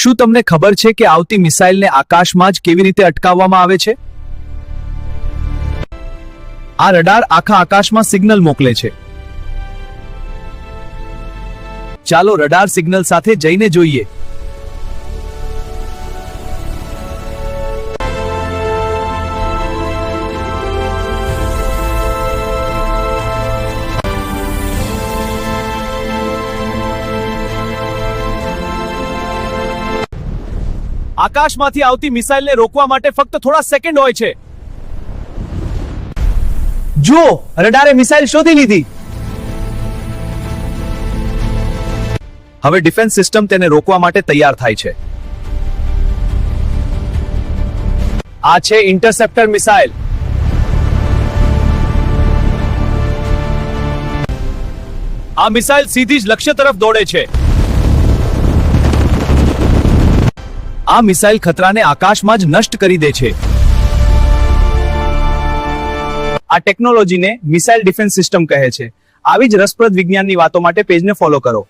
શું તમને ખબર છે કે આવતી મિસાઇલને આકાશમાં જ કેવી રીતે અટકાવવામાં આવે છે? આ રડાર આખા આકાશમાં સિગ્નલ મોકલે છે. ચાલો રડાર સિગ્નલ સાથે જઈને જોઈએ. આકાશમાંથી આવતી મિસાઇલને રોકવા માટે ફક્ત થોડા સેકન્ડ હોય છે. જુઓ, રડારે મિસાઇલ શોધી લીધી. હવે ડિફેન્સ સિસ્ટમ તેને રોકવા માટે તૈયાર થાય છે. આ છે ઇન્ટરસેપ્ટર મિસાઇલ. આ મિસાઇલ સીધી જ લક્ષ્ય તરફ દોડે છે. આ મિસાઇલ ખતરાને આકાશમાં જ નષ્ટ કરી દે છે. આ ટેકનોલોજીને મિસાઇલ ડિફેન્સ સિસ્ટમ કહે છે. આવી જ રસપ્રદ વિજ્ઞાનની વાતો માટે પેજને ફોલો કરો.